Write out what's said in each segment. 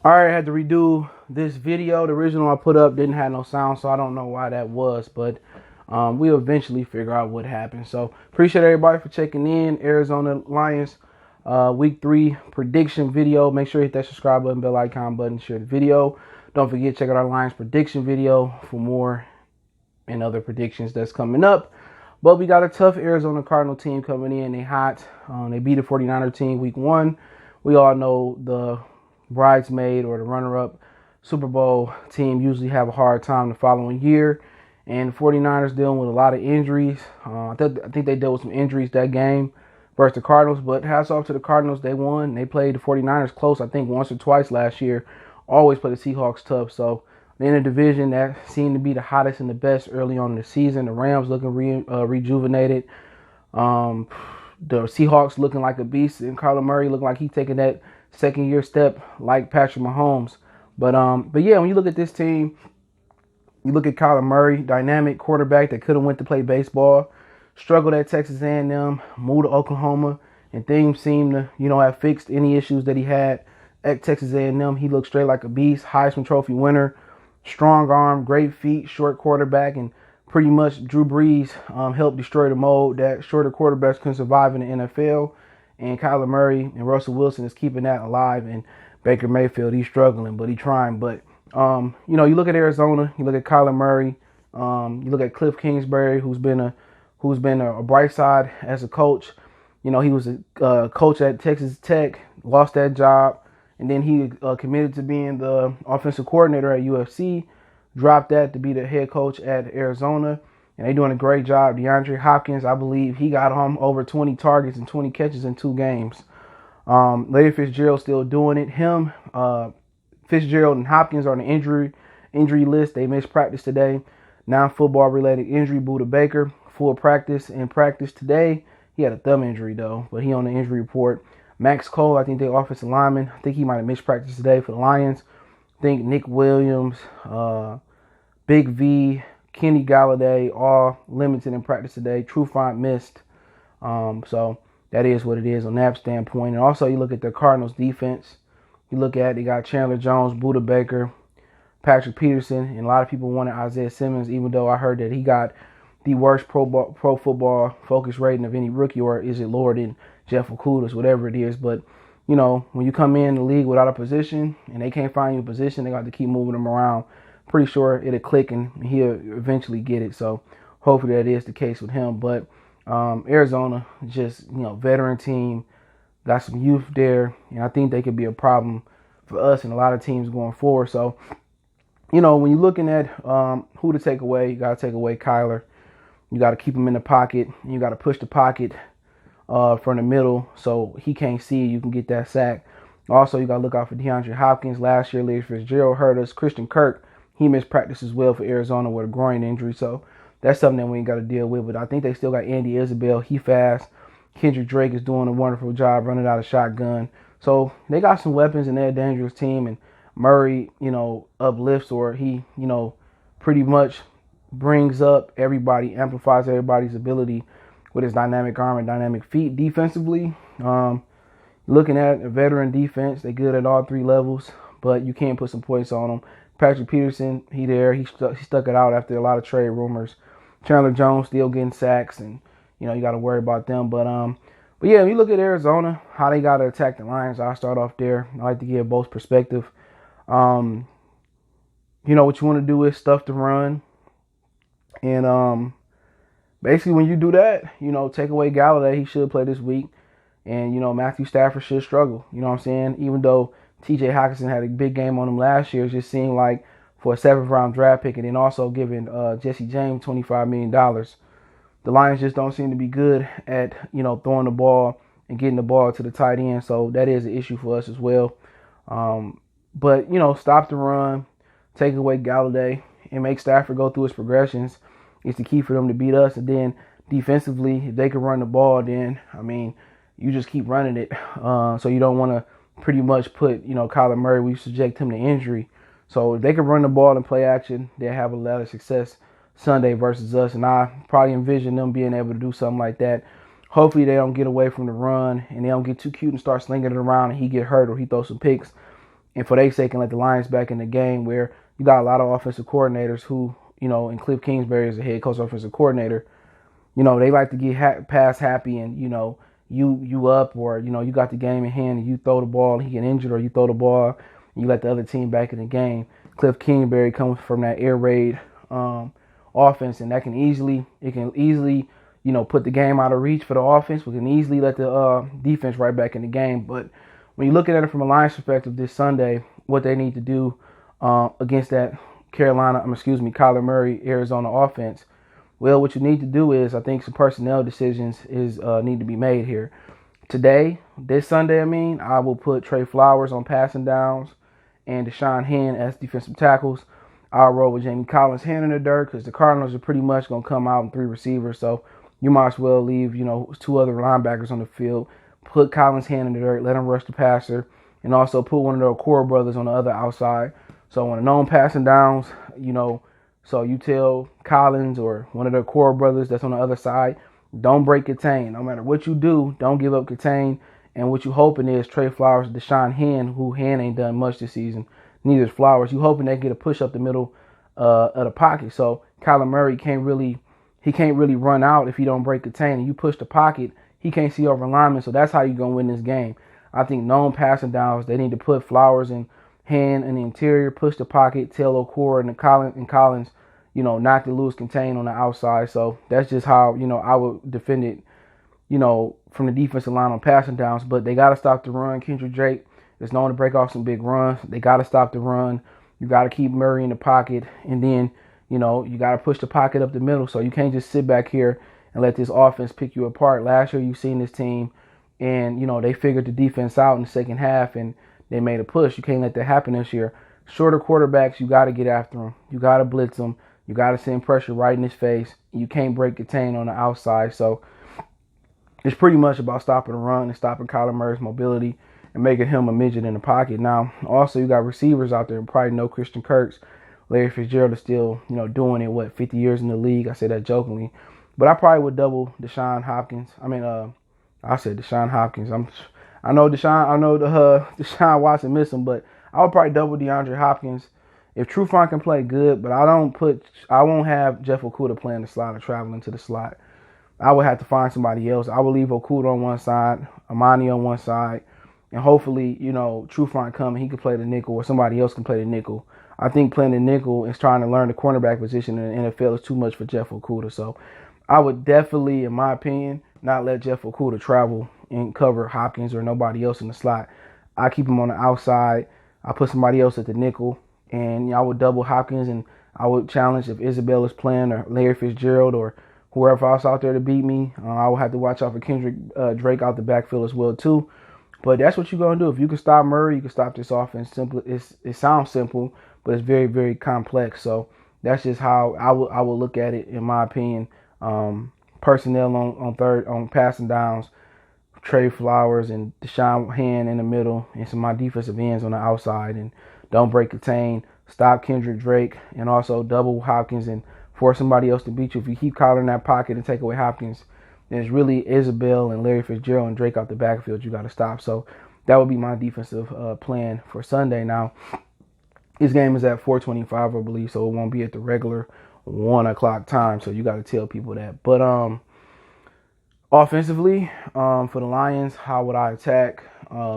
All right, I had to redo this video. The original I put up didn't have no sound, so I don't know why that was, but we'll eventually figure out what happened. So appreciate everybody for checking in. Arizona Lions week 3 prediction video. Make sure you hit that subscribe button, bell icon button, share the video. Don't forget, check out our Lions prediction video for more and other predictions that's coming up. But we got a tough Arizona Cardinal team coming in. They hot. They beat a 49er team week 1. We all know the bridesmaid or the runner-up Super Bowl team usually have a hard time the following year. And the 49ers dealing with a lot of injuries. I think they dealt with some injuries that game versus the Cardinals. But hats off to the Cardinals. They won. They played the 49ers close, I think, once or twice last year. Always play the Seahawks tough. So in a division that seemed to be the hottest and the best early on in the season. The Rams looking rejuvenated. The Seahawks looking like a beast. And Kyler Murray looking like he's taking that second year step like Patrick Mahomes. But yeah, when you look at this team, you look at Kyler Murray, dynamic quarterback that could have went to play baseball, struggled at Texas A&M, moved to Oklahoma, and things seem to have fixed any issues that he had at Texas A&M. He looked straight like a beast, Heisman Trophy winner, strong arm, great feet, short quarterback, and pretty much Drew Brees helped destroy the mold that shorter quarterbacks couldn't survive in the NFL. And Kyler Murray and Russell Wilson is keeping that alive. And Baker Mayfield, he's struggling, but he's trying. But, you look at Arizona, you look at Kyler Murray, you look at Cliff Kingsbury, who's been a bright side as a coach. He was a coach at Texas Tech, lost that job, and then he committed to being the offensive coordinator at UFC, dropped that to be the head coach at Arizona. And they're doing a great job. DeAndre Hopkins, I believe he got home over 20 targets and 20 catches in 2 games. Larry Fitzgerald still doing it. Fitzgerald and Hopkins are on the injury list. They missed practice today. Non-football related injury, Buda Baker, full practice and practice today. He had a thumb injury though, but he on the injury report. Max Cole, I think their offensive lineman. I think he might have missed practice today for the Lions. I think Nick Williams, Big V, Kenny Galladay, all limited in practice today. Trufant missed. So that is what it is on that standpoint. And also you look at the Cardinals defense. You look at they got Chandler Jones, Buda Baker, Patrick Peterson, and a lot of people wanted Isaiah Simmons, even though I heard that he got the worst pro football focus rating of any rookie, or is it lower than Jeff Okudas, whatever it is. But, when you come in the league without a position and they can't find you a position, they got to keep moving them around. Pretty sure it'll click and he'll eventually get it. So hopefully that is the case with him. But Arizona, just, veteran team, got some youth there, and I think they could be a problem for us and a lot of teams going forward. So, when you're looking at who to take away, you got to take away Kyler. You got to keep him in the pocket, and you got to push the pocket from the middle so he can't see you can get that sack. Also, you got to look out for DeAndre Hopkins. Last year, Larry Fitzgerald hurt us. Christian Kirk, he missed practice as well for Arizona with a groin injury. So that's something that we ain't got to deal with. But I think they still got Andy Isabel. He fast. Kendrick Drake is doing a wonderful job running out of shotgun. So they got some weapons and they're a dangerous team. And Murray, uplifts, or he, pretty much brings up everybody, amplifies everybody's ability with his dynamic arm and dynamic feet. Defensively, looking at a veteran defense, they're good at all 3 levels, but you can't put some points on them. Patrick Peterson, he stuck it out after a lot of trade rumors. Chandler Jones still getting sacks, and you got to worry about them. But yeah, when you look at Arizona, how they got to attack the Lions, I'll start off there. I like to give both perspective. What you want to do is stuff the run, and basically when you do that, take away Galladay, he should play this week, and Matthew Stafford should struggle. You know what I'm saying? Even though T.J. Hockenson had a big game on him last year, it just seemed like for a 7th round draft pick, and then also giving Jesse James $25 million. The Lions just don't seem to be good at, throwing the ball and getting the ball to the tight end. So that is an issue for us as well. But, stop the run, take away Galladay, and make Stafford go through his progressions is the key for them to beat us. And then defensively, if they can run the ball, then, you just keep running it. So you don't want to pretty much put, Kyler Murray, we subject him to injury. So if they can run the ball and play action, they'll have a lot of success Sunday versus us. And I probably envision them being able to do something like that. Hopefully they don't get away from the run and they don't get too cute and start slinging it around and he get hurt or he throws some picks. and for their sake, and let the Lions back in the game where you got a lot of offensive coordinators who, and Cliff Kingsbury is the head coach offensive coordinator, they like to get pass happy and, you up, or, you got the game in hand and you throw the ball and he get injured, or you throw the ball and you let the other team back in the game. Cliff Kingsbury comes from that air raid offense, and that can easily, put the game out of reach for the offense. We can easily let the defense right back in the game. But when you're looking at it from a Lions perspective this Sunday, what they need to do against that Kyler Murray, Arizona offense, well, what you need to do is, I think some personnel decisions need to be made here. This Sunday, I will put Trey Flowers on passing downs and Deshaun Hen as defensive tackles. I'll roll with Jamie Collins' hand in the dirt because the Cardinals are pretty much going to come out in 3 receivers. So you might as well leave, 2 other linebackers on the field. Put Collins' hand in the dirt, let him rush the passer, and also put one of their core brothers on the other outside. So on a known passing downs, so you tell Collins or one of their core brothers that's on the other side, don't break contain. No matter what you do, don't give up contain. And what you hoping is Trey Flowers, Deshaun Hen, who Hen ain't done much this season, neither is Flowers. You hoping they get a push up the middle of the pocket. So Kyler Murray can't really run out if he don't break contain. And you push the pocket, he can't see over linemen. So that's how you're gonna win this game. I think known passing downs, they need to put Flowers and Hen in the interior, push the pocket, tell Okora and Collins, not to lose contain on the outside. So that's just how, I would defend it, from the defensive line on passing downs. But they got to stop the run. Kendrick Drake is known to break off some big runs. They got to stop the run. You got to keep Murray in the pocket. And then, you got to push the pocket up the middle. So you can't just sit back here and let this offense pick you apart. Last year, you've seen this team, and, they figured the defense out in the second half, and they made a push. You can't let that happen this year. Shorter quarterbacks, you got to get after them. You got to blitz them. You got to send pressure right in his face. You can't break contain on the outside. So it's pretty much about stopping the run and stopping Kyler Murray's mobility and making him a midget in the pocket. Now, also, you got receivers out there, and probably no Christian Kirks. Larry Fitzgerald is still, doing it, 50 years in the league? I say that jokingly. But I probably would double Deshaun Hopkins. I said Deshaun Hopkins. I know Deshaun Watson missed him, but I would probably double DeAndre Hopkins. If Trufant can play good, but I won't have Jeff Okudah playing the slot or traveling to the slot. I would have to find somebody else. I would leave Okudah on one side, Amani on one side, and hopefully, Trufant come and he can play the nickel, or somebody else can play the nickel. I think playing the nickel is trying to learn the cornerback position in the NFL is too much for Jeff Okudah. So I would definitely, in my opinion, not let Jeff Okudah travel and cover Hopkins or nobody else in the slot. I keep him on the outside. I put somebody else at the nickel, and I would double Hopkins, and I would challenge if Isabel is playing or Larry Fitzgerald or whoever else out there to beat me. I would have to watch out for Kendrick Drake out the backfield as well too. But that's what you're gonna do. If you can stop Murray, you can stop this offense. It sounds simple, but it's very, very complex. So that's just how I would look at it, in my opinion. Personnel on passing downs, Trey Flowers and Deshaun Hen in the middle, and some of my defensive ends on the outside, and don't break contain. Stop Kendrick Drake, and also double Hopkins and force somebody else to beat you. If you keep Kyler in that pocket and take away Hopkins, then it's really Isabel and Larry Fitzgerald and Drake out the backfield you got to stop. So that would be my defensive plan for Sunday. Now, this game is at 4:25, I believe, so it won't be at the regular 1 o'clock time. So you got to tell people that. But offensively, for the Lions, how would I attack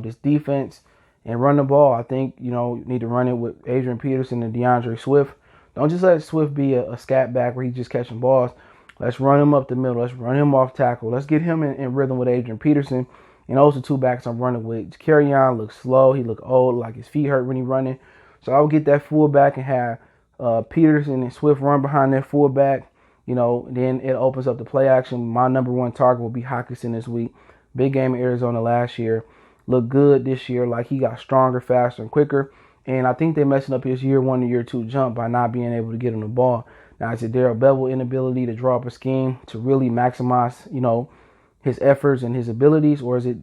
this defense and run the ball? I think, you need to run it with Adrian Peterson and DeAndre Swift. Don't just let Swift be a scat back where he's just catching balls. Let's run him up the middle. Let's run him off tackle. Let's get him in rhythm with Adrian Peterson. And those are 2 backs I'm running with. Kerryon looks slow. He look old, like his feet hurt when he's running. So I would get that fullback and have Peterson and Swift run behind that fullback. Then it opens up the play action. My number 1 target will be Hockenson this week. Big game in Arizona last year. Looked good this year, like he got stronger, faster, and quicker. And I think they're messing up his year 1 to year 2 jump by not being able to get him the ball. Now, is it Darrell Bevel inability to draw up a scheme to really maximize, his efforts and his abilities? Or is it,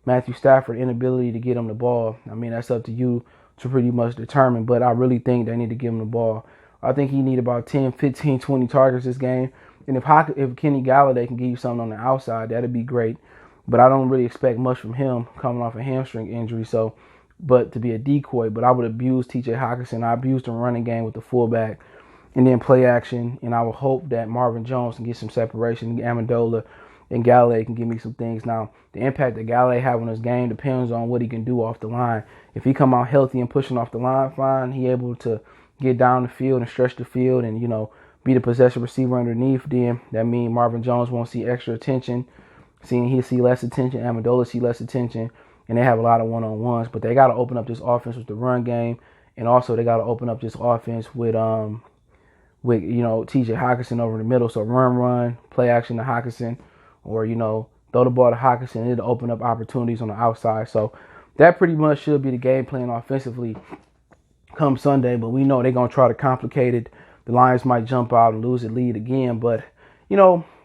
Matthew Stafford inability to get him the ball? I mean, that's up to you to pretty much determine. But I really think they need to give him the ball. I think he need about 10, 15, 20 targets this game. And if Kenny Galladay can give you something on the outside, that'd be great. But I don't really expect much from him coming off a hamstring injury. So but to be a decoy. But I would abuse T.J. Hockenson. I abused the running game with the fullback and then play action. And I would hope that Marvin Jones can get some separation. Amendola and Galley can give me some things. Now, the impact that Galley have on this game depends on what he can do off the line. If he come out healthy and pushing off the line fine, he able to get down the field and stretch the field and, be the possession receiver underneath, then that means Marvin Jones won't see extra attention. He'll see less attention. Amendola see less attention. And they have a lot of one-on-ones. But they got to open up this offense with the run game. And also they got to open up this offense with T.J. Hockenson over the middle. So run, play action to Hockenson. Or, throw the ball to Hockenson and it'll open up opportunities on the outside. So that pretty much should be the game plan offensively come Sunday. But we know they're going to try to complicate it. The Lions might jump out and lose the lead again. But,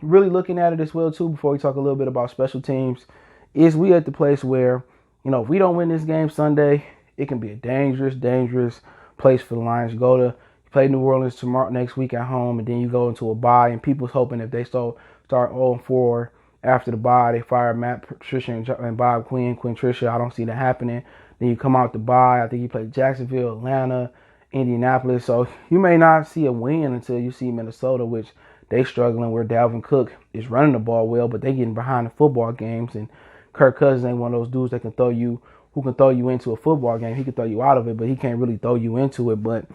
really looking at it as well, too, before we talk a little bit about special teams, is we at the place where, if we don't win this game Sunday, it can be a dangerous, dangerous place for the Lions. You play New Orleans next week at home, and then you go into a bye, and people's hoping if they start 0-4 after the bye, they fire Matt Patricia and Bob Quinn Tricia. I don't see that happening. Then you come out the bye. I think you play Jacksonville, Atlanta, Indianapolis. So you may not see a win until you see Minnesota, which they struggling, where Dalvin Cook is running the ball well, but they getting behind the football games. And Kirk Cousins ain't one of those dudes that can throw you into a football game. He can throw you out of it, but he can't really throw you into it. But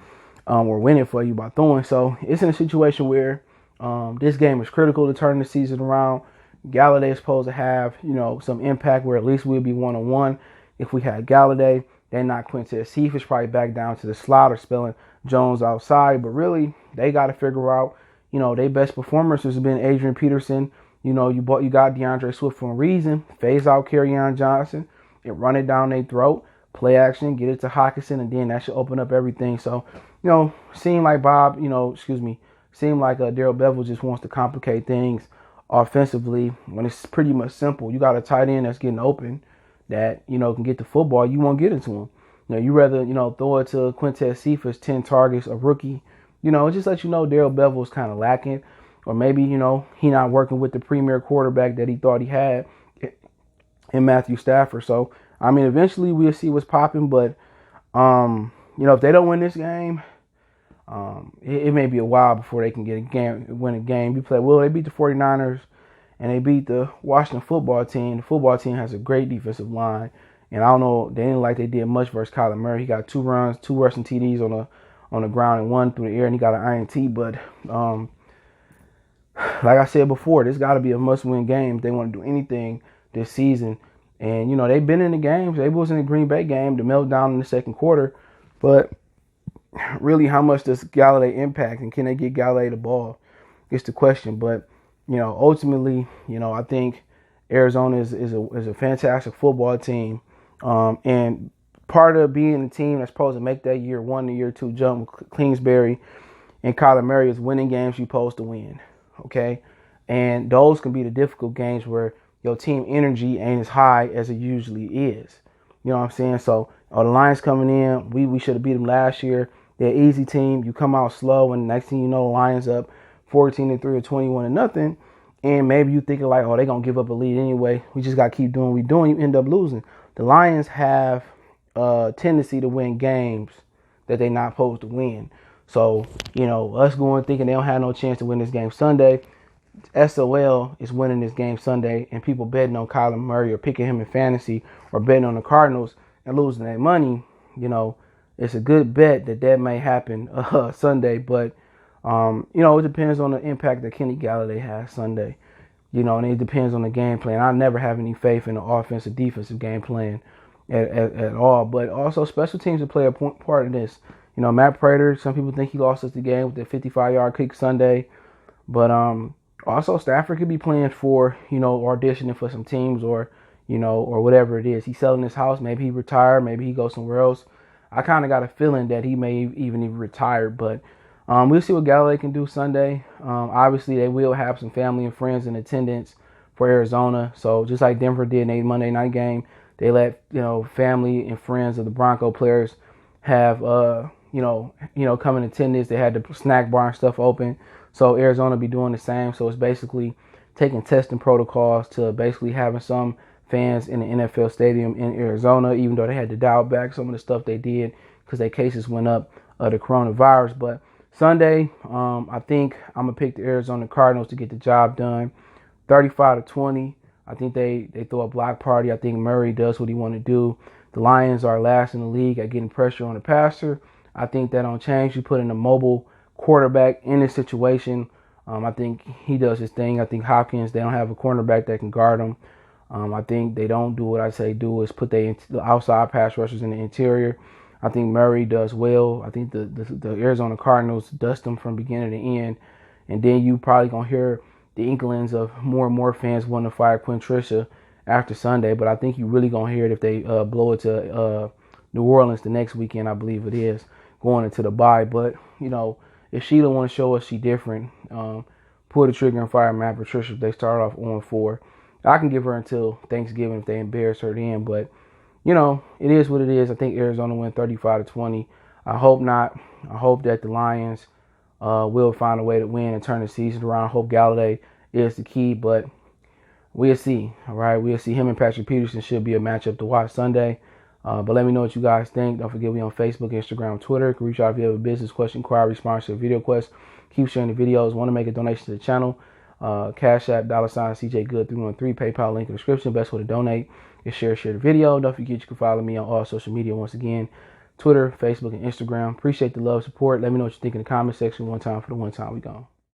we're winning for you by throwing. So it's in a situation where this game is critical to turn the season around. Galladay is supposed to have, some impact where at least we'll be 1-on-1. If we had Galladay, then not Quintez Cephas, probably back down to the slot or spelling Jones outside. But really, they got to figure out, their best performers has been Adrian Peterson. You got DeAndre Swift for a reason. Phase out Kerryon Johnson and run it down their throat. Play action, get it to Hockenson, and then that should open up everything. So, seem like Darrell Bevell just wants to complicate things offensively when it's pretty much simple. You got a tight end that's getting open that, can get the football. You won't get it to him. You rather, throw it to Quintez Cephas, 10 targets, a rookie. It just lets Darrell Bevell is kind of lacking. Or maybe, he not working with the premier quarterback that he thought he had in Matthew Stafford. So, eventually we'll see what's popping. But, if they don't win this game, it may be a while before they can win a game. They beat the 49ers and they beat the Washington football team. The football team has a great defensive line. And I don't know, they didn't like they did much versus Kyler Murray. He got 2 runs, 2 rushing TDs on the ground and 1 through the air, and he got an INT. But like I said before, this got to be a must-win game if they want to do anything this season. And, they've been in the games. They was in the Green Bay game, the meltdown in the second quarter. But really, how much does Galladay impact, and can they get Galladay the ball? It's the question. But, ultimately, I think Arizona is a fantastic football team. And part of being a team that's supposed to make that year 1 to year 2 jump with Kingsbury and Kyler Murray is winning games you're supposed to win. Okay? And those can be the difficult games where your team energy ain't as high as it usually is. You know what I'm saying? So, the Lions coming in, we should have beat them last year. They're an easy team. You come out slow, and the next thing you know, the Lions up 14-3 or 21-0. And maybe you thinking like, they're going to give up a lead anyway. We just got to keep doing what we're doing. You end up losing. The Lions have a tendency to win games that they're not supposed to win. So, us going thinking they don't have no chance to win this game Sunday, SOL is winning this game Sunday, and people betting on Kyler Murray or picking him in fantasy or betting on the Cardinals and losing their money, it's a good bet that may happen Sunday. But, it depends on the impact that Kenny Galladay has Sunday. And it depends on the game plan. I never have any faith in the offensive defensive game plan at all. But also special teams will play a part in this. Matt Prater, some people think he lost us the game with the 55-yard kick Sunday. But also Stafford could be playing for, auditioning for some teams or whatever it is. He's selling his house. Maybe he retired. Maybe he goes somewhere else. I kind of got a feeling that he may even retire. But we'll see what Galladay can do Sunday. Obviously, they will have some family and friends in attendance for Arizona. So just like Denver did in a Monday night game, they let family and friends of the Bronco players have come in attendance. They had the snack bar and stuff open. So Arizona be doing the same. So it's basically taking testing protocols to basically having some fans in the NFL stadium in Arizona, even though they had to dial back some of the stuff they did because their cases went up of the coronavirus. But Sunday, I think I'm going to pick the Arizona Cardinals to get the job done. 35-20. I think they throw a block party. I think Murray does what he want to do. The Lions are last in the league at getting pressure on the passer. I think that don't change. You put in a mobile quarterback in this situation. I think he does his thing. I think Hopkins, they don't have a cornerback that can guard him. I think they don't do what I say do is put the outside pass rushers in the interior. I think Murray does well. I think the Arizona Cardinals dust them from beginning to end. And then you probably going to hear the inklings of more and more fans wanting to fire Quinn Trisha after Sunday. But I think you really going to hear it if they blow it to New Orleans the next weekend, I believe it is, going into the bye. But, you know, if Sheila want to show us she different, pull the trigger and fire Matt Patricia if they start off 0-4. I can give her until Thanksgiving if they embarrass her then. But, you know, it is what it is. I think Arizona win 35-20. I hope not. I hope that the Lions will find a way to win and turn the season around. I hope Galladay is the key, but we'll see. All right, we'll see. Him and Patrick Peterson should be a matchup to watch Sunday. But let me know what you guys think. Don't forget we on Facebook, Instagram, Twitter. You can reach out if you have a business question, inquiry, sponsorship, video request. Keep sharing the videos. Want to make a donation to the channel? Cash App, $CJ Good 313, PayPal link in the description. Best way to donate is share the video. Don't forget you can follow me on all social media once again. Twitter, Facebook, and Instagram. Appreciate the love, support. Let me know what you think in the comment section. One time for the one time we gone.